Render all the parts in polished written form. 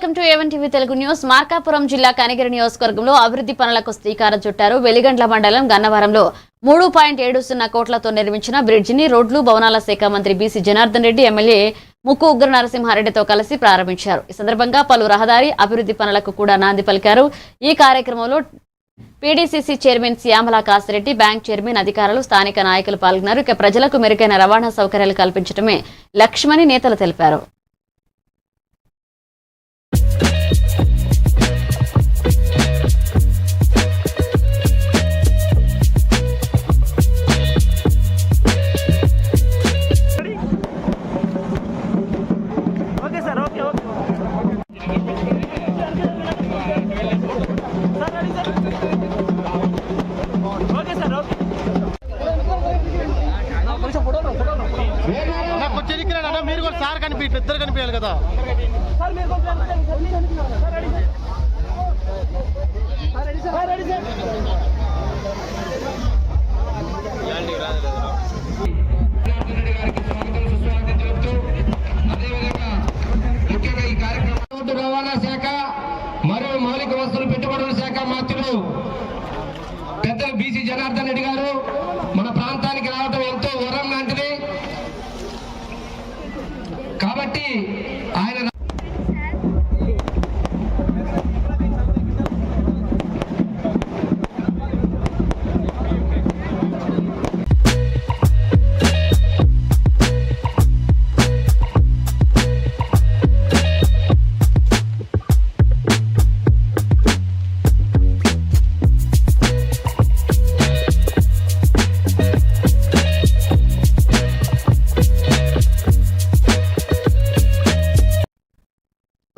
Welcome to A1 TV Telugu news. Markapuram జిల్లా కనిగిరి నియోజకవర్గంలో అభివృద్ధి పనులకు శ్రీకారం చుట్టారు. వెలిగండ్ల మండలం గన్నవరంలో 3.70 కోట్లతో నిర్మించిన బ్రిడ్జిని రోడ్లు భవనాల శాఖ మంత్రి బీసీ జనార్దన్ రెడ్డి, ఎమ్మెల్యే ముక్కు ఉగ్ర నరసింహారెడ్డితో కలిసి ప్రారంభించారు. ఈ సందర్భంగా పలు రహదారి అభివృద్ధి పనులకు కూడా నాంది పలికారు. ఈ కార్యక్రమంలో PDCC chairman Shyamala Kasireddy, bank chairman, అధికారులు, స్థానిక నాయకులు పాల్గొన్నారు. ఇక ప్రజలకు మెరుగైన రవాణా సౌకర్యాలు కల్పించడమే లక్ష్యమని నేతలు తెలిపారు. మీరు కూడా సార్ కనిపించారు, ఇద్దరు కనిపించాలి కదా. రవాణా శాఖ మరియు మౌలిక వస్తువులు పెట్టుబడుల శాఖ మంత్రులు పెద్దలు బీసీ జనార్దన్ రెడ్డి గారు మన ప్రాంతానికి రావడం ఎంతో వరం లాంటిది. కాబట్టి ఆయన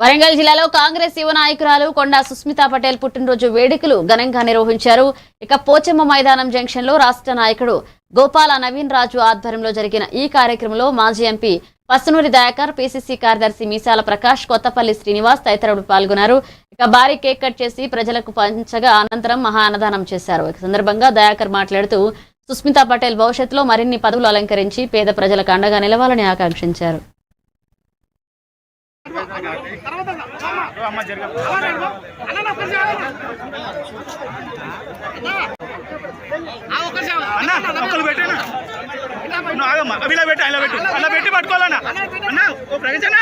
వరంగల్ జిల్లాలో కాంగ్రెస్ యువ నాయకురాలు కొండా సుస్మితా పటేల్ పుట్టినరోజు వేడుకలు ఘనంగా నిర్వహించారు. ఇక పోచమ్మ మైదానం జంక్షన్ లో రాష్ట్ర నాయకుడు గోపాల నవీన్ రాజు ఆధ్వర్యంలో జరిగిన ఈ కార్యక్రమంలో మాజీ ఎంపీ పసునూరి దయాకర్, పీసీసీ కార్యదర్శి మీసాల ప్రకాష్, కొత్తపల్లి శ్రీనివాస్ తదితరులు పాల్గొన్నారు. ఇక భారీ కేక్ కట్ చేసి ప్రజలకు పంచగా అనంతరం మహా అన్నదానం చేశారు. ఈ సందర్భంగా దయాకర్ మాట్లాడుతూ సుస్మితా పటేల్ భవిష్యత్తులో మరిన్ని పదవులు అలంకరించి పేద ప్రజలకు అండగా నిలవాలని ఆకాంక్షించారు. అలా పెట్టి పట్టుకోవాలన్నా అన్నా ఓ ప్రవేశనా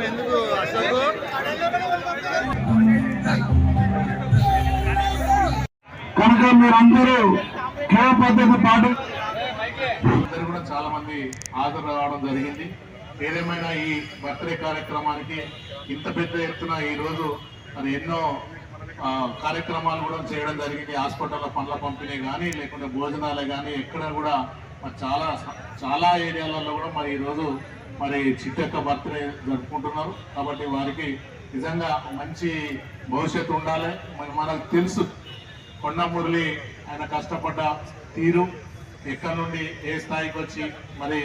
ఎందుకు అసలు కనుక మీరందరూ కేవ పద్ధతి పాటు కూడా చాలా మంది హాజరు రావడం జరిగింది. ఏదేమైనా ఈ బర్త్డే కార్యక్రమానికి ఇంత పెద్ద ఎత్తున ఈరోజు మరి ఎన్నో కార్యక్రమాలు కూడా చేయడం జరిగింది. హాస్పిటల్లో పండ్ల పంపిణీ కానీ లేకుంటే భోజనాలే కానీ ఎక్కడ కూడా మరి చాలా ఏరియాలలో కూడా మరి ఈరోజు మరి చిట్టక్క బర్త్డే జరుపుకుంటున్నారు. కాబట్టి వారికి నిజంగా మంచి భవిష్యత్తు ఉండాలి. మరి మనకు తెలుసు కొండా మురళి ఆయన కష్టపడ్డ తీరు, ఎక్కడి నుండి ఏ స్థాయికి వచ్చి మరి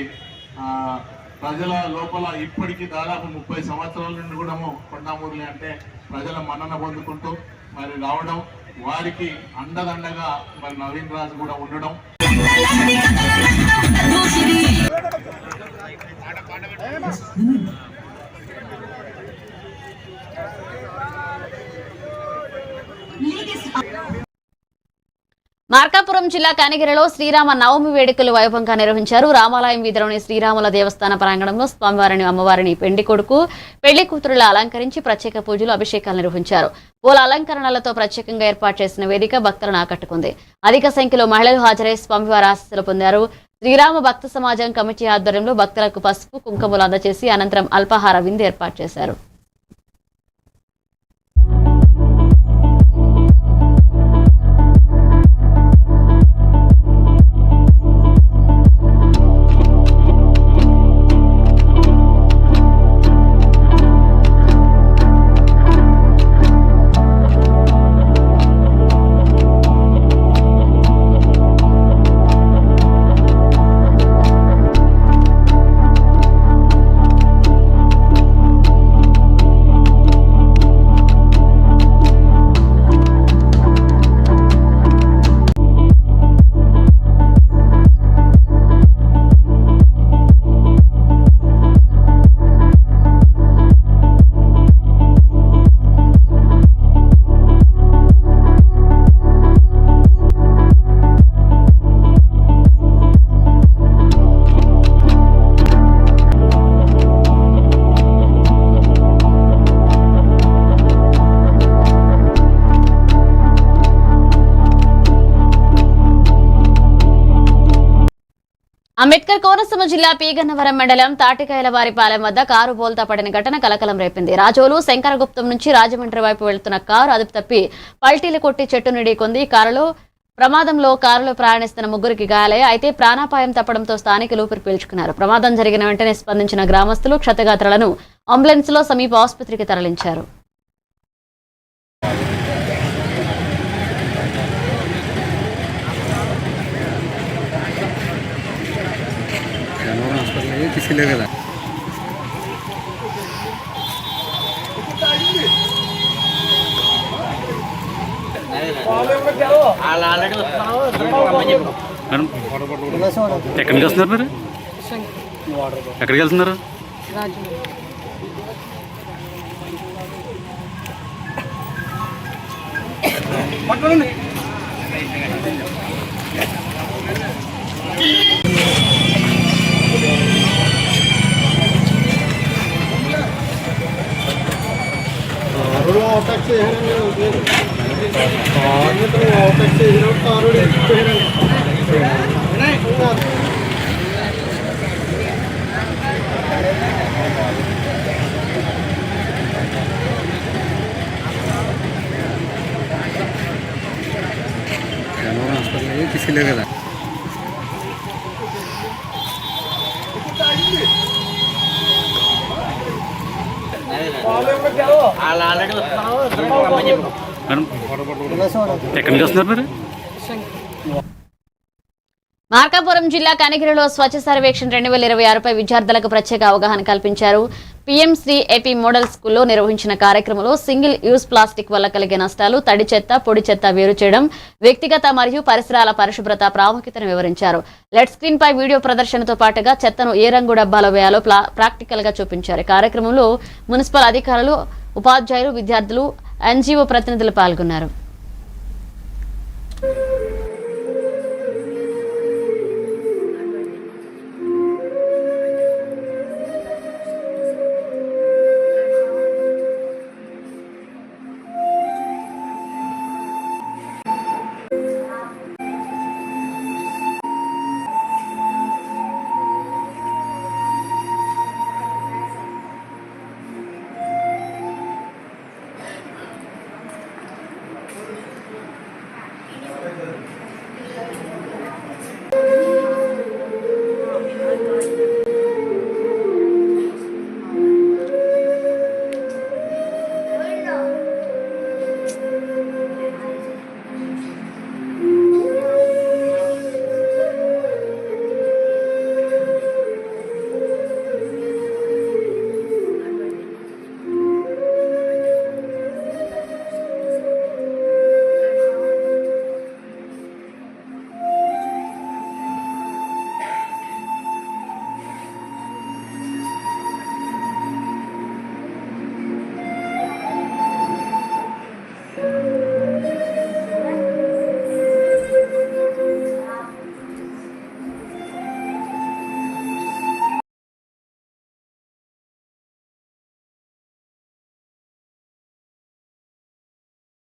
ప్రజల లోపల ఇప్పటికీ దాదాపు 30 సంవత్సరాల నుండి కూడా కొండా మురళి అంటే ప్రజల మన్నన పొందుకుంటూ మరి రావడం, వారికి అండదండగా మరి నవీన్ రాజు కూడా ఉండడం. మార్కాపురం జిల్లా కనిగిరిలో శ్రీరామ నవమి వేడుకలు వైభవంగా నిర్వహించారు. రామాలయం వీధిలోని శ్రీరాముల దేవస్థాన ప్రాంగణంలో స్వామివారిని, అమ్మవారిని, పెండి కొడుకు, పెళ్లి కూతురులా అలంకరించి ప్రత్యేక పూజలు, అభిషేకాలు నిర్వహించారు. పూల అలంకరణలతో ప్రత్యేకంగా ఏర్పాటు చేసిన వేదిక భక్తులను ఆకట్టుకుంది. అధిక సంఖ్యలో మహిళలు హాజరై స్వామివారి ఆశీస్సులు పొందారు. శ్రీరామ భక్త సమాజం కమిటీ ఆధ్వర్యంలో భక్తులకు పసుపు, కుంకుమలు అందజేసి అనంతరం అల్పాహార విందు ఏర్పాటు చేశారు. అంబేద్కర్ కోనసీమ జిల్లా పీగన్నవరం మండలం తాటికాయలవారిపాలెం వద్ద కారు బోల్తా పడిన ఘటన కలకలం రేపింది. రాజోలు శంకరగుప్తం నుంచి రాజమండ్రి వైపు వెళ్తున్న కారు అదుపు తప్పి పల్టీలు కొట్టి చెట్టును ఢీకొంది. ప్రమాదంలో కారులో ప్రయాణిస్తున్న ముగ్గురికి గాయాలయ్యాయి. అయితే ప్రాణాపాయం తప్పడంతో స్థానికులు ఊపిరి పీల్చుకున్నారు. ప్రమాదం జరిగిన వెంటనే స్పందించిన గ్రామస్తులు క్షతగాత్రులను అంబులెన్స్ లో సమీప ఆసుపత్రికి తరలించారు. తీసుకెళ్ళారు కదా. ఎక్కడికి వస్తున్నారు మీరు? ఎక్కడికి వెళ్తున్నారు? తీసుకెళ్ళారు కదా. ఎక్కడికి వస్తున్నారు మీరు? మార్కాపురం జిల్లా కనిగిరిలో స్వచ్ఛ సర్వేక్షణ 2026పై విద్యార్థులకు ప్రత్యేక అవగాహన కల్పించారు. పీఎం శ్రీ ఏపీ మోడల్ స్కూల్లో నిర్వహించిన కార్యక్రమంలో సింగిల్ యూజ్ ప్లాస్టిక్ వల్ల కలిగే నష్టాలు, తడి చెత్త, పొడి చెత్త వేరు చేయడం, వ్యక్తిగత మరియు పరిసరాల పరిశుభ్రత ప్రాముఖ్యతను వివరించారు. లెడ్ స్క్రీన్ పై వీడియో ప్రదర్శనతో పాటుగా చెత్తను ఏ రంగు డబ్బాలో వేయాలో ప్రాక్టికల్ గా చూపించారు. కార్యక్రమంలో మున్సిపల్ అధికారులు, ఉపాధ్యాయులు, విద్యార్థులు, ఎన్జీఓ ప్రతినిధులు పాల్గొన్నారు.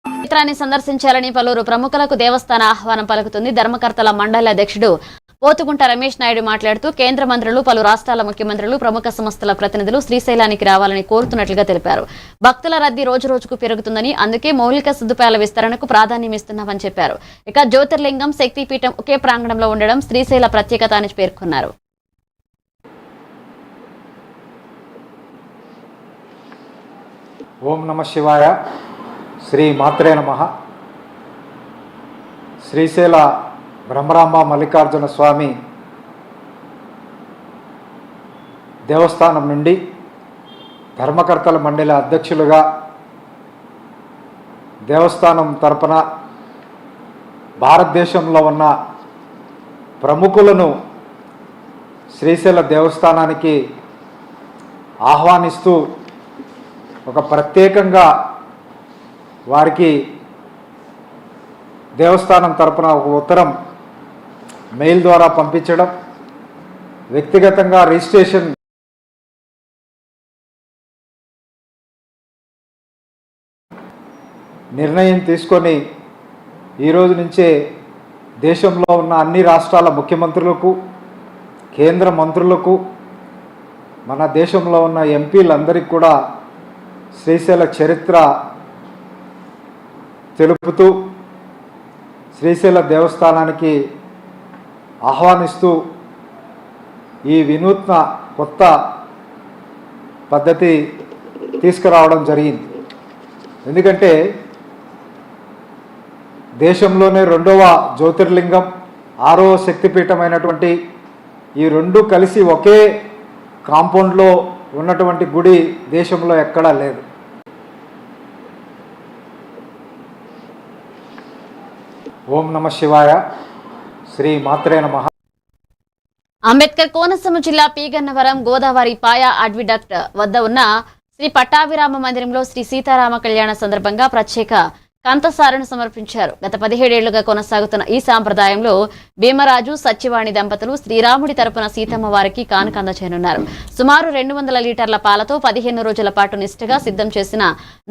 క్షేత్రాన్ని సందర్శించాలని పలువురు ప్రముఖులకు దేవస్థాన ఆహ్వానం పలుకుతుంది. ధర్మకర్తల మండలి అధ్యక్షుడు పోతుగుంట రమేష్ నాయుడు మాట్లాడుతూ కేంద్ర మంత్రులు, పలు రాష్ట్రాల ముఖ్యమంత్రులు, ప్రముఖ సంస్థల ప్రతినిధులు శ్రీశైలానికి రావాలని కోరుతున్నట్లుగా తెలిపారు. భక్తుల రద్దీ రోజురోజుకు పెరుగుతుందని, అందుకే మౌలిక సదుపాయాల విస్తరణకు ప్రాధాన్యమిస్తున్నామని చెప్పారు. ఇక జ్యోతిర్లింగం, శక్తిపీఠం ఒకే ప్రాంగణంలో ఉండడం శ్రీశైల ప్రత్యేకత అని పేర్కొన్నారు. ఓం నమః శివాయ. శ్రీ మాత్రే నమః. శ్రీశైల బ్రహ్మరాంబ మల్లికార్జున స్వామి దేవస్థానం నుండి ధర్మకర్తల మండలి అధ్యక్షులుగా దేవస్థానం తరపున భారతదేశంలో ఉన్న ప్రముఖులను శ్రీశైల దేవస్థానానికి ఆహ్వానిస్తూ ఒక ప్రత్యేకంగా వారికి దేవస్థానం తరపున ఒక ఉత్తరం మెయిల్ ద్వారా పంపించడం, వ్యక్తిగతంగా రిజిస్ట్రేషన్ నిర్ణయం తీసుకొని ఈరోజు నుంచే దేశంలో ఉన్న అన్ని రాష్ట్రాల ముఖ్యమంత్రులకు, కేంద్ర మంత్రులకు, మన దేశంలో ఉన్న ఎంపీలందరికీ కూడా శ్రీశైల చరిత్ర తెలుపుతూ శ్రీశైల దేవస్థానానికి ఆహ్వానిస్తూ ఈ వినూత్న కొత్త పద్ధతి తీసుకురావడం జరిగింది. ఎందుకంటే దేశంలోనే 2వ జ్యోతిర్లింగం, 6వ శక్తిపీఠమైనటువంటి ఈ రెండు కలిసి ఒకే కాంపౌండ్లో ఉన్నటువంటి గుడి దేశంలో ఎక్కడా లేదు. ఓం నమ శివాయ. శ్రీ మాత్రే నమః. అంబేద్కర్ కోనసీమ జిల్లా పీగన్నవరం గోదావరి పాయ అడ్విడక్ట్ వద్ద ఉన్న శ్రీ పట్టాభిరామ మందిరంలో శ్రీ సీతారామ కళ్యాణ సందర్భంగా ప్రత్యేక కంతసారను సమర్పించారు. గత 17 ఏళ్లుగా కొనసాగుతున్న ఈ సాంప్రదాయంలో భీమరాజు, సత్యవాణి దంపతులు శ్రీరాముడి తరపున సీతమ్మ వారికి కానుక అందచేయనున్నారు. సుమారు 200 లీటర్ల పాలతో 15 రోజుల పాటు నిష్ఠగా సిద్ధం చేసిన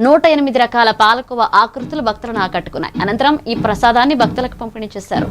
108 రకాల పాలకోవ ఆకృతులు భక్తులను ఆకట్టుకున్నాయి. అనంతరం ఈ ప్రసాదాన్ని భక్తులకు పంపిణీ చేశారు.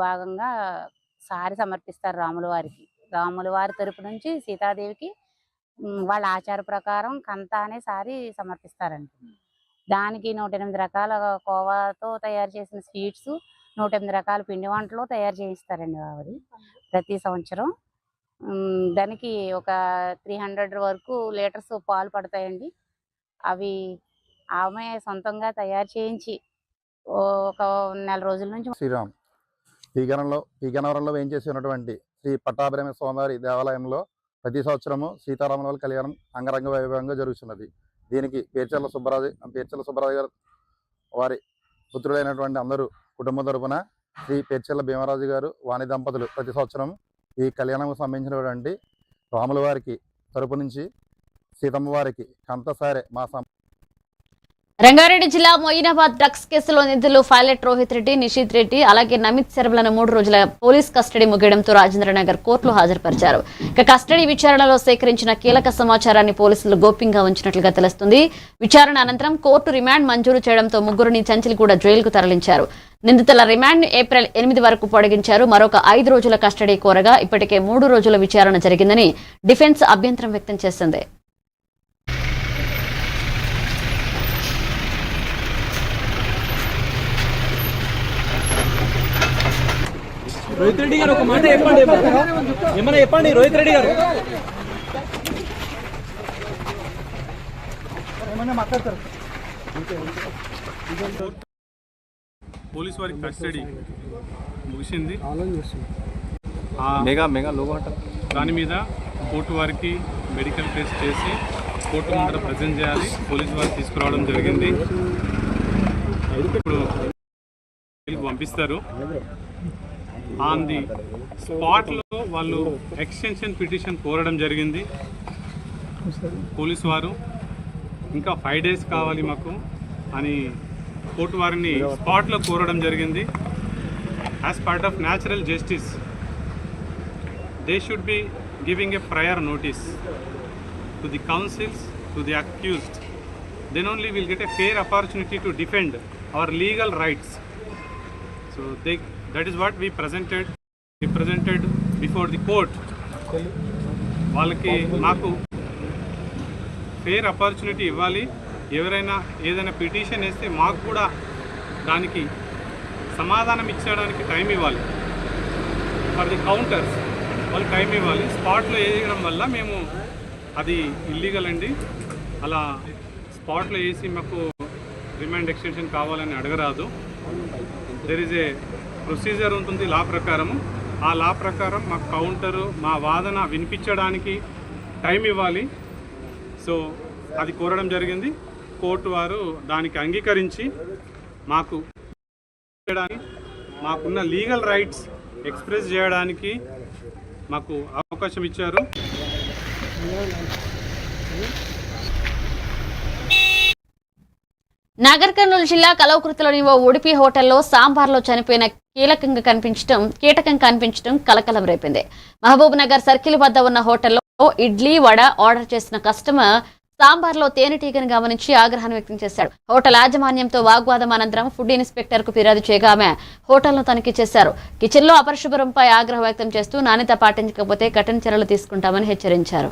భాగంగా సారి సమర్పిస్తారు రాముల వారికి. రాముల వారి తరపు నుంచి సీతాదేవికి వాళ్ళ ఆచార ప్రకారం కంత అనే సారి సమర్పిస్తారండి. దానికి 108 రకాల కోవాతో తయారు చేసిన స్వీట్స్, 108 రకాల పిండి వంటలు తయారు చేయిస్తారండి ఆవిడ ప్రతి సంవత్సరం. దానికి ఒక 300 వరకు లీటర్స్ పాలు పడతాయండి. అవి ఆమె సొంతంగా తయారు చేయించి ఒక నెల రోజుల నుంచి శ్రీరామ్ పీగనవరంలో వేయించేసి ఉన్నటువంటి శ్రీ పట్టాభిరామ స్వామివారి దేవాలయంలో ప్రతి సంవత్సరము సీతారాముల వారి కళ్యాణం అంగరంగ వైభవంగా జరుగుతున్నది. దీనికి పేర్చర్ల సుబ్బరాజు గారు వారి పుత్రుడైనటువంటి అందరూ కుటుంబం తరపున శ్రీ పేర్చర్ల భీమరాజు గారు, వాణి దంపతులు ప్రతి సంవత్సరం ఈ కళ్యాణం సంబంధించినటువంటి రాముల వారికి తరపు నుంచి సీతమ్మ వారికి కంతసారే మా రంగారెడ్డి జిల్లా మొయినాబాద్ డ్రగ్స్ కేసులో నిందితులు పైలట్ రోహిత్ రెడ్డి, నిషిత్ రెడ్డి అలాగే నమిత్ శర్మలను 3 రోజుల పోలీస్ కస్టడీ ముగియడంతో రాజేంద్రనగర్ కోర్టులో హాజరుపరిచారు. ఇక కస్టడీ విచారణలో సేకరించిన కీలక సమాచారాన్ని పోలీసులు గోప్యంగా ఉంచినట్లుగా తెలుస్తుంది. విచారణ అనంతరం కోర్టు రిమాండ్ మంజూరు చేయడంతో ముగ్గురిని చంచల్గూడ జైలుకు తరలించారు. నిందితుల రిమాండ్ ఏప్రిల్ 8 వరకు పొడిగించారు. మరొక 5 రోజుల కస్టడీ కోరగా ఇప్పటికే 3 రోజుల విచారణ జరిగిందని డిఫెన్స్ అభ్యంతరం వ్యక్తం చేసింది. రోహిత్ రెడ్డి గారు ఒక మాట చెప్పండి, ఏమన్నా చెప్పండి. రోహిత్ రెడ్డి గారు పోలీస్ వారి కస్టడీ ముగిసింది. దాని మీద కోర్టు వారికి మెడికల్ టెస్ట్ చేసి కోర్టు ముందర ప్రజెంట్ చేయాలి. పోలీసు వారు తీసుకురావడం జరిగింది. ఇప్పుడు పంపిస్తారు. ఆన్ ది స్పాట్లో వాళ్ళు ఎక్స్టెన్షన్ పిటిషన్ కోరడం జరిగింది పోలీసు వారు. ఇంకా 5 days కావాలి మాకు అని కోర్టు వారిని స్పాట్లో కోరడం జరిగింది. As part of natural justice they should be giving a prior notice to the counsels, to the accused. Then only will get a fair opportunity to defend our legal rights. So that is what we presented before the court. వాళ్ళకి మాకు fair opportunity ఇవ్వాలి. ఎవరైనా ఏదైనా petition వేస్తే మాకు కూడా దానికి సమాధానం ఇచ్చడానికి టైం ఇవ్వాలి. ఫర్ ది కౌంటర్స్ వాళ్ళు టైం ఇవ్వాలి. స్పాట్లో వేయడం వల్ల మేము అది ఇల్లీగల్ అండి. అలా స్పాట్లో వేసి మాకు రిమాండ్ ఎక్స్టెన్షన్ కావాలని అడగరాదు. దెర్ ఈజ్ ఏ ప్రొసీజర్ ఉంటుంది లా ప్రకారము. ఆ లా ప్రకారం మాకు కౌంటరు మా వాదన వినిపించడానికి టైం ఇవ్వాలి. సో అది కోరడం జరిగింది. కోర్టు వారు దానికి అంగీకరించి మాకున్న లీగల్ రైట్స్ ఎక్స్ప్రెస్ చేయడానికి మాకు అవకాశం ఇచ్చారు. నాగర్ కర్నూలు జిల్లా కలవకుర్తిలోని ఓ ఉడిపి హోటల్లో సాంబార్లో చనిపోయిన కీటకం కనిపించడం కలకలం రేపింది. మహబూబ్ నగర్ సర్కిల్ వద్ద ఉన్న హోటల్లో ఇడ్లీ వడ ఆర్డర్ చేసిన కస్టమర్ సాంబార్లో తేనెటీగను గమనించి ఆగ్రహాన్ని వ్యక్తం చేశాడు. హోటల్ యాజమాన్యంతో వాగ్వాదం అనంతరం ఫుడ్ ఇన్స్పెక్టర్ కు ఫిర్యాదు చేయగా ఆమె హోటల్ను తనిఖీ చేశారు. కిచెన్ లో అపరిశుభ్రంపై ఆగ్రహం వ్యక్తం చేస్తూ నాణ్యత పాటించకపోతే కఠిన చర్యలు తీసుకుంటామని హెచ్చరించారు.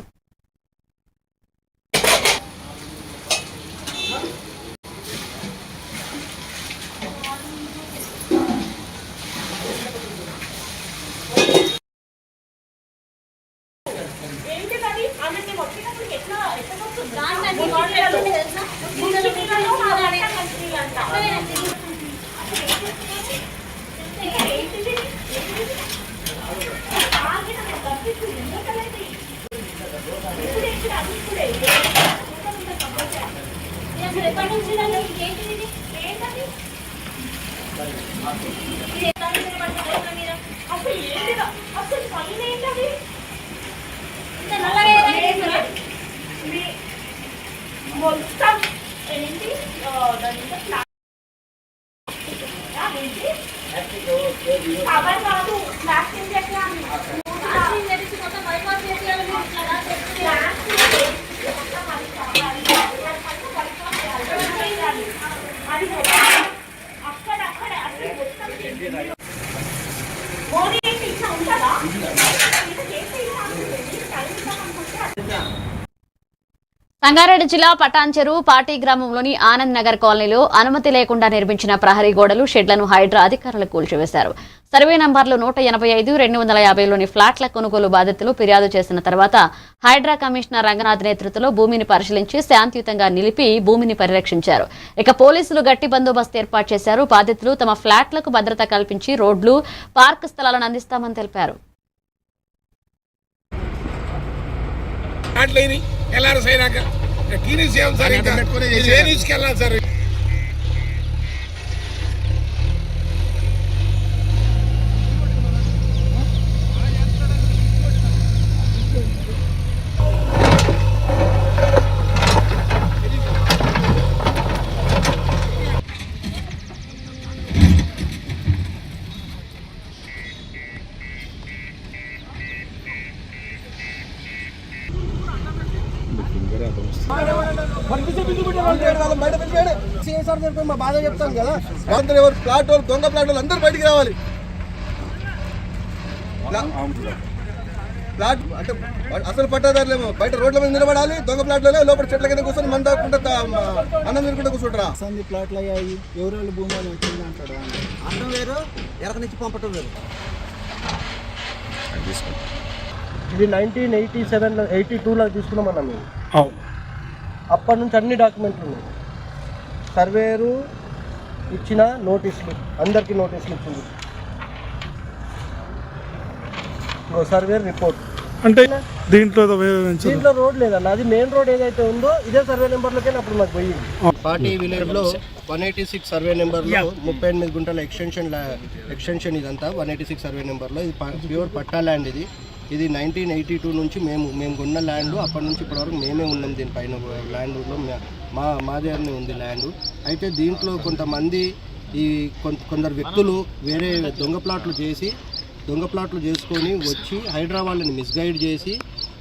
సంగారెడ్డి జిల్లా పటాన్చెరు పాటి గ్రామంలోని ఆనంద్ నగర్ కాలనీలో అనుమతి లేకుండా నిర్మించిన ప్రహరీ గోడలు షెడ్లను హైడ్రా అధికారులు కూల్చివేశారు. సర్వే నంబర్లు 185, 250లోని ఫ్లాట్ల కొనుగోలు బాధితులు ఫిర్యాదు చేసిన తర్వాత హైడ్రా కమిషనర్ రంగనాథ్ నేతృత్వంలో భూమిని పరిశీలించి శాంతియుతంగా నిలిపి భూమిని పరిరక్షించారు. ఇక పోలీసులు గట్టి బందోబస్తు ఏర్పాటు చేశారు. బాధితులు తమ ఫ్లాట్లకు భద్రత కల్పించి రోడ్లు, పార్క్ స్థలాలను అందిస్తామని తెలిపారు. బాధ చెప్తాం కదా, ఫ్లాట్ వాళ్ళు దొంగ ఫ్లాట్ వాళ్ళు అందరూ బయటికి రావాలి. ఫ్లాట్ అంటే అసలు పట్టాదారులేమో బయట రోడ్ల మీద నిలబడాలి, దొంగ ఫ్లాట్లలో లోపల చెట్ల కింద కూర్చొని మన దాక్కుంటా అన్నం తినుకుంటా కూర్చుంటారా. ఫ్లాట్లు అయ్యాయి, ఎవరు భూములు వచ్చింది అంటాడు. అన్నం వేరు, ఎరక నుంచి పంపటం వేరు. ఇది 1987లో 82లో తీసుకున్నామన్నా మేము. అప్పటి నుంచి అన్ని డాక్యుమెంట్లు ఉన్నాయి. సర్వేరు ఇచ్చిన నోటీసులు, అందరికీ నోటీసులు ఇచ్చింది. సర్వేర్ రిపోర్ట్ అంటే దీంట్లో రోడ్ లేదన్న, అది మెయిన్ రోడ్ ఏదైతే ఉందో ఇదే సర్వే నెంబర్లోకి అప్పుడు మాకు పోయింది. పార్టీ విలేజ్లో 186 సర్వే నెంబర్లో 38 గుంటల ఎక్స్టెన్షన్ ఇదంతా 186 సర్వే నెంబర్లో. ఇది ప్యూర్ పట్టా ల్యాండ్. ఇది 1982 నుంచి మేము కొన్న ల్యాండ్. అప్పటి నుంచి ఇప్పటివరకు మేమే ఉన్నాం దీనిపైన ల్యాండ్లో, మాదే ఉంది ల్యాండ్. అయితే దీంట్లో కొంతమంది కొందరు వ్యక్తులు వేరే దొంగ ప్లాట్లు చేసుకొని వచ్చి హైడ్రా వాళ్ళని మిస్గైడ్ చేసి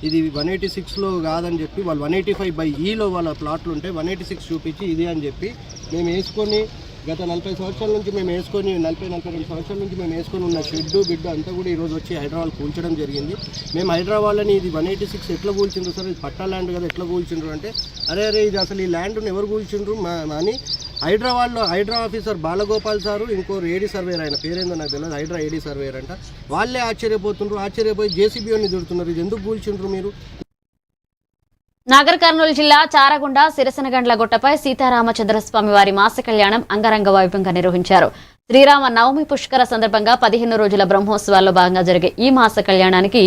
ఇది 186లో కాదని చెప్పి వాళ్ళు 185/Eలో వాళ్ళ ప్లాట్లు ఉంటే 186 చూపించి ఇది అని చెప్పి మేము వేసుకొని గత 40 సంవత్సరాల నుంచి మేము వేసుకొని 40-42 సంవత్సరాల నుంచి మేము వేసుకొని ఉన్న షెడ్డు బిడ్డు అంతా కూడా ఈరోజు వచ్చి హైదరాబాద్ కూల్చడం జరిగింది. మేము హైదరాబాద్ని ఇది 186 ఎట్లా కూల్చిండ్రు సార్, ఇది పట్టా ల్యాండ్ కదా ఎట్లా కూల్చిండ్రు అంటే, అరే ఇది అసలు ఈ ల్యాండ్ని ఎవరు కూల్చిండ్రు అని హైదరాబాద్లో హైడ్రా ఆఫీసర్ బాలగోపాల్ సారు, ఇంకోరు ఏడీ సర్వేయర్, ఆయన పేరేందో నాకు తెలియదు, హైడ్రా ఏడీ సర్వేయర్ అంట, వాళ్ళే ఆశ్చర్యపోయి జేసీబీని తిడుతున్నారు, ఇది ఎందుకు కూల్చిండ్రు మీరు. నాగర్ కర్నూలు జిల్లా చారగుండ సిరసనగండ్ల గుట్టపై సీతారామచంద్రస్వామి వారి మాస కళ్యాణం అంగరంగ వైభవంగా నిర్వహించారు. శ్రీరామ నవమి పుష్కర సందర్భంగా 15 రోజుల బ్రహ్మోత్సవాల్లో భాగంగా జరిగే ఈ మాస కళ్యాణానికి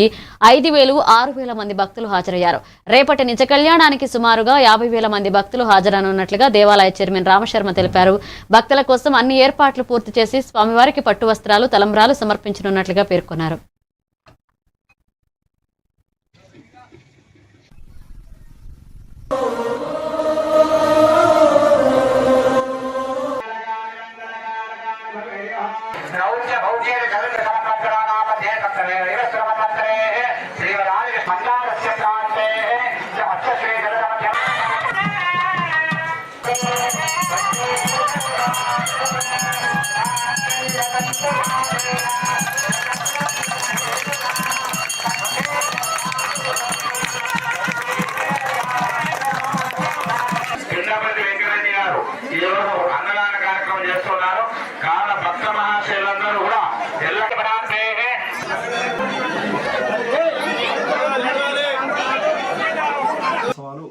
5,000-6,000 మంది భక్తులు హాజరయ్యారు. రేపటి నిజ కళ్యాణానికి సుమారుగా 50,000 మంది భక్తులు హాజరనున్నట్లుగా దేవాలయ చైర్మన్ రామశర్మ తెలిపారు. భక్తుల కోసం అన్ని ఏర్పాట్లు పూర్తి చేసి స్వామివారికి పట్టు వస్త్రాలు, తలంబ్రాలు సమర్పించనున్నట్లుగా పేర్కొన్నారు. అన్నదాన కార్యక్రమం చేస్తున్నారు. కావున భక్త మహాశయులందరూ కూడా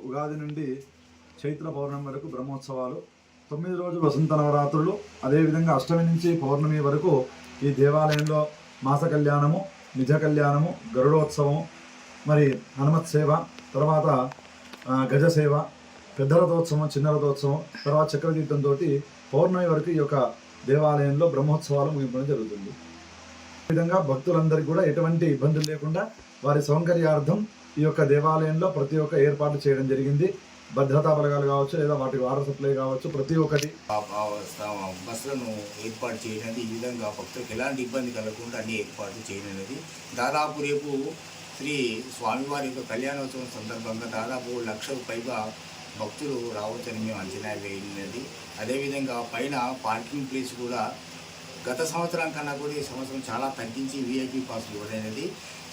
ఉగాది నుండి చైత్ర పౌర్ణమి వరకు బ్రహ్మోత్సవాలు, 9 రోజులు వసంత నవరాత్రులు, అదేవిధంగా అష్టమి నుంచి పౌర్ణమి వరకు ఈ దేవాలయంలో మాస కళ్యాణము, నిజ కళ్యాణము, గరుడోత్సవం, మరి హనుమత్ సేవ, తర్వాత గజ సేవ, పెద్ద రథోత్సవం, చిన్న రథోత్సవం, తర్వాత చక్రతీర్థంతో పౌర్ణమి వరకు ఈ యొక్క దేవాలయంలో బ్రహ్మోత్సవాలు ముగింపడం జరుగుతుంది. ఈ విధంగా భక్తులందరికీ కూడా ఎటువంటి ఇబ్బందులు లేకుండా వారి సౌకర్యార్థం ఈ యొక్క దేవాలయంలో ప్రతి ఒక్క ఏర్పాటు చేయడం జరిగింది. భద్రతా బలగాలు కావచ్చు, లేదా వాటికి వాటర్ సప్లై కావచ్చు, ప్రతి ఒక్కటి బస్సులను ఏర్పాటు చేయనది. ఈ విధంగా భక్తులకు ఎలాంటి ఇబ్బంది కలగకుండా అన్ని ఏర్పాటు చేయనది. దాదాపు రేపు శ్రీ స్వామివారి యొక్క కళ్యాణోత్సవం సందర్భంగా దాదాపు 1,00,000 పైగా భక్తులు రావచ్చని మేము అంచనా వేయనది. అదేవిధంగా పైన పార్కింగ్ ప్లేస్ కూడా గత సంవత్సరం కన్నా కూడా ఈ సంవత్సరం చాలా తగ్గించి వీఐపీ పాసులు ఇవ్వడైనది.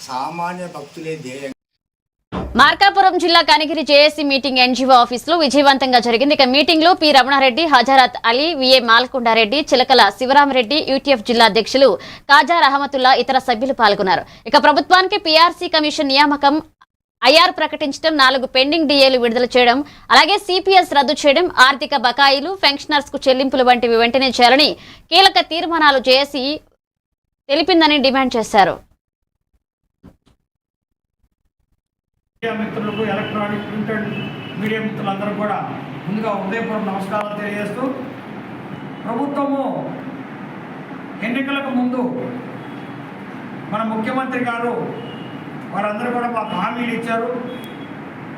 సామాన్య భక్తులే ధ్యేయం. మార్కాపురం జిల్లా కనిగిరి జేఏసీ మీటింగ్ ఎన్జీఓ ఆఫీసులో విజయవంతంగా జరిగింది. ఇక మీటింగ్ లో పి రమణారెడ్డి, హజరత్ అలీ, విఏ మాల్కొండారెడ్డి, చిలకల శివరామరెడ్డి, యూటీఎఫ్ జిల్లా అధ్యక్షులు కాజా రహమతుల్లా ఇతర సభ్యులు పాల్గొన్నారు. ఇక ప్రభుత్వానికి పీఆర్సీ కమిషన్ నియామకం, ఐఆర్ ప్రకటించడం, 4 పెండింగ్ డిఏలు విడుదల చేయడం, అలాగే సిపిఎస్ రద్దు చేయడం, ఆర్థిక బకాయిలు, పెన్షనర్స్ కు చెల్లింపులు వంటివి వెంటనే చేయాలని కీలక తీర్మానాలు జేఏసీ తెలిపిందని డిమాండ్ చేశారు. మిత్రులకు, ఎలక్ట్రానిక్ ప్రింట్ అండ్ మీడియా మిత్రులందరూ కూడా ముందుగా ఉదయపూర్వక నమస్కారాలు తెలియజేస్తూ, ప్రభుత్వము ఎన్నికలకు ముందు మన ముఖ్యమంత్రి గారు వారందరూ కూడా మాకు హామీలు ఇచ్చారు.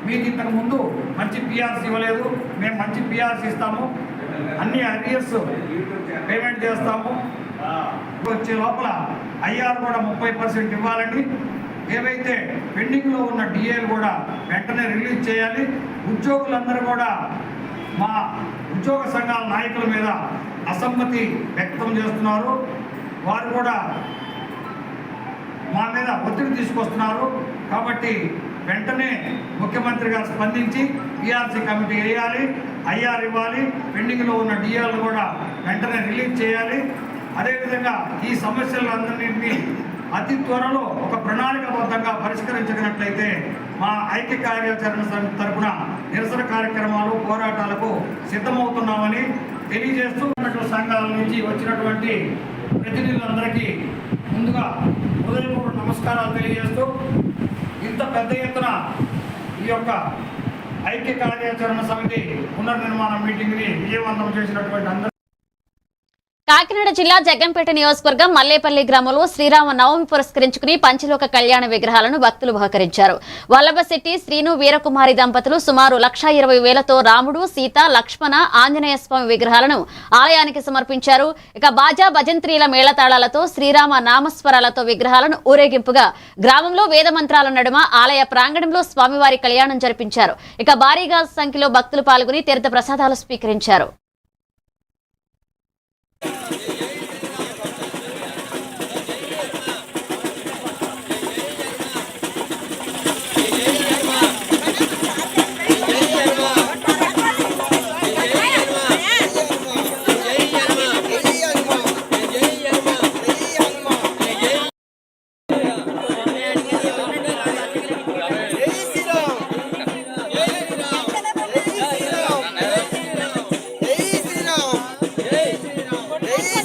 మీకు ఇంతకు ముందు మంచి పిఆర్సీ ఇవ్వలేదు, మేము మంచి పిఆర్సీ ఇస్తాము, అన్ని అరియర్స్ పేమెంట్ చేస్తాము, వచ్చే లోపల ఐఆర్ కూడా 30% ఇవ్వాలని, ఏవైతే పెండింగ్లో ఉన్న డిఏలు కూడా వెంటనే రిలీజ్ చేయాలి. ఉద్యోగులందరూ కూడా మా ఉద్యోగ సంఘాల నాయకుల మీద అసమ్మతి వ్యక్తం చేస్తున్నారు. వారు కూడా మా మీద ఒత్తిడి తీసుకొస్తున్నారు. కాబట్టి వెంటనే ముఖ్యమంత్రి గారు స్పందించి పిఆర్సీ కమిటీ వేయాలి, ఐఆర్ ఇవ్వాలి, పెండింగ్లో ఉన్న డిఏలు కూడా వెంటనే రిలీజ్ చేయాలి. అదేవిధంగా ఈ సమస్యలందరినీ అతి త్వరలో ఒక ప్రణాళికాబద్ధంగా పరిష్కరించగలిగినట్లయితే మా ఐక్య కార్యాచరణ తరపున నిరసన కార్యక్రమాలు, పోరాటాలకు సిద్ధమవుతున్నామని తెలియజేస్తూ, సంఘాల నుంచి వచ్చినటువంటి ప్రతినిధులందరికీ ముందుగా హృదయపూర్వక నమస్కారాలు తెలియజేస్తూ, ఇంత పెద్ద ఎత్తున ఈ యొక్క ఐక్య కార్యాచరణ సమితి పునర్నిర్మాణ మీటింగ్ని విజయవంతం చేసినటువంటి అందరూ. కాకినాడ జిల్లా జగ్గంపేట నియోజకవర్గం మల్లేపల్లి గ్రామంలో శ్రీరామ నవమి పురస్కరించుకుని పంచలోక కళ్యాణ విగ్రహాలను భక్తులు బహకరించారు. వల్లభశెట్టి, శ్రీను, వీరకుమారి దంపతులు సుమారు 1,20,000తో రాముడు, సీత, లక్ష్మణ, ఆంజనేయ స్వామి విగ్రహాలను ఆలయానికి సమర్పించారు. ఇక బాజా, భజంత్రీల మేళతాళాలతో, శ్రీరామ నామస్వరాలతో విగ్రహాలను ఊరేగింపుగా గ్రామంలో వేదమంత్రాల నడుమ ఆలయ ప్రాంగణంలో స్వామివారి కళ్యాణం జరిపించారు. ఇక భారీగా సంఖ్యలో భక్తులు పాల్గొని తీర్థ ప్రసాదాలు స్వీకరించారు. Hey!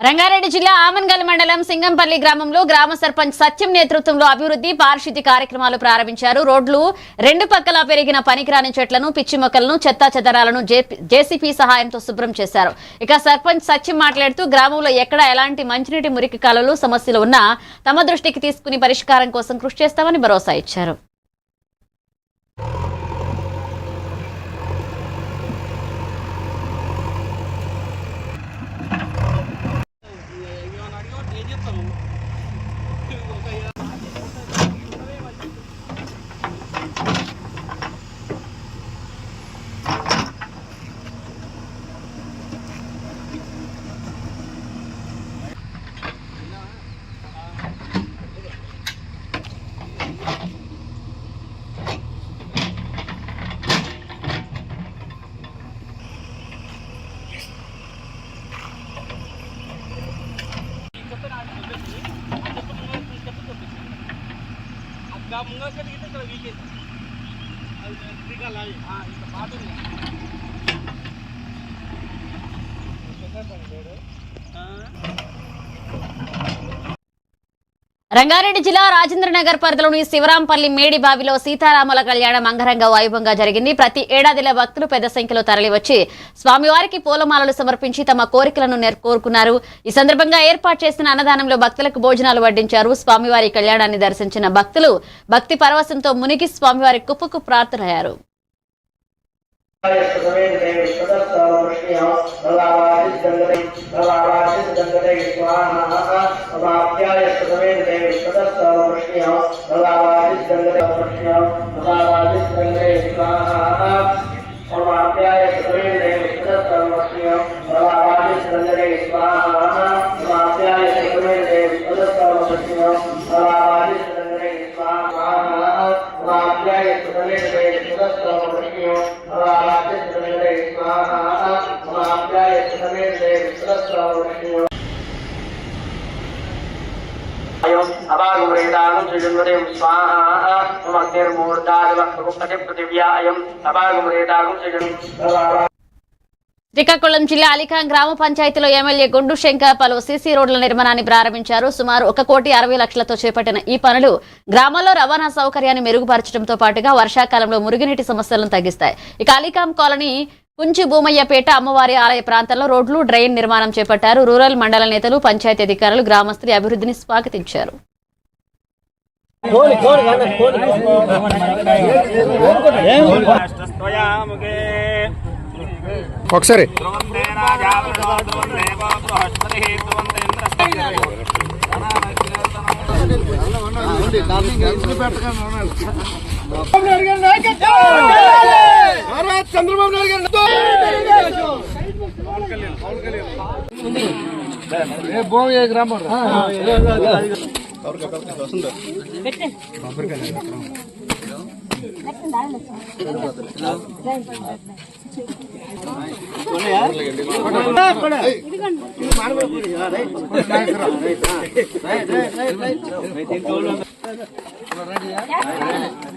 రంగారెడ్డి జిల్లా ఆమన్గల్ మండలం సింగంపల్లి గ్రామంలో గ్రామ సర్పంచ్ సత్యం నేతృత్వంలో అభివృద్ధి పారిశుద్ధ్య కార్యక్రమాలు ప్రారంభించారు. రోడ్లు రెండు పక్కలా పెరిగిన పనికిరాని చెట్లను, పిచ్చి మొక్కలను, చెత్తా చెదరాలను జేసీపీ సహాయంతో శుభ్రం చేశారు. ఇక సర్పంచ్ సత్యం మాట్లాడుతూ గ్రామంలో ఎక్కడ ఎలాంటి మంచినీటి మురికి కాలువలు సమస్యలు ఉన్నా తమ దృష్టికి తీసుకుని పరిష్కారం కోసం కృషి చేస్తామని భరోసా ఇచ్చారు. రంగారెడ్డి జిల్లా రాజేంద్రనగర్ పరిధిలోని శివరాంపల్లి మేడి బావిలో సీతారాముల కళ్యాణం అంగరంగ వైభవంగా జరిగింది. ప్రతి ఏడాదిలో భక్తులు పెద్ద సంఖ్యలో తరలివచ్చి స్వామివారికి పూలమాలలు సమర్పించి తమ కోరికలను కోరుకున్నారు. ఈ సందర్భంగా ఏర్పాటు చేసిన అన్నదానంలో భక్తులకు భోజనాలు వడ్డించారు. స్వామివారి కళ్యాణాన్ని దర్శించిన భక్తులు భక్తి పరవశంతో మునిగి స్వామివారి కుప్పకు ప్రార్థనయ్యారు. శ్రీకాకుళం జిల్లా అలీఖాం గ్రామ పంచాయతీలో ఎమ్మెల్యే గుండు శంకర్ పలు సీసీ రోడ్ల నిర్మాణాన్ని ప్రారంభించారు. సుమారు 1,60,00,000తో చేపట్టిన ఈ పనులు గ్రామంలో రవాణా సౌకర్యాన్ని మెరుగుపరచడంతో పాటుగా వర్షాకాలంలో మురుగునీటి సమస్యలను తగ్గిస్తాయి. ఇక అలీఖాం కాలనీ కుంచి భూమయ్యపేట అమ్మవారి ఆలయ ప్రాంతాల్లో రోడ్లు, డ్రైన్ నిర్మాణం చేపట్టారు. రూరల్ మండల నేతలు, పంచాయతీ అధికారులు గ్రామస్తులు అభివృద్ధిని స్వాగతించారు. ఒకసారి చంద్రబాబు నాయుడు గ్రామం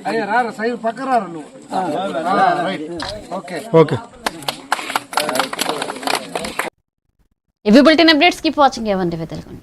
అయ్యా రా సైడ్ పక్క రా నువ్వు. ఓకే ఇవి బులెటిన్ అప్డేట్స్. కీప్ వాచింగ్ ఏవండి వెదల్గొండ.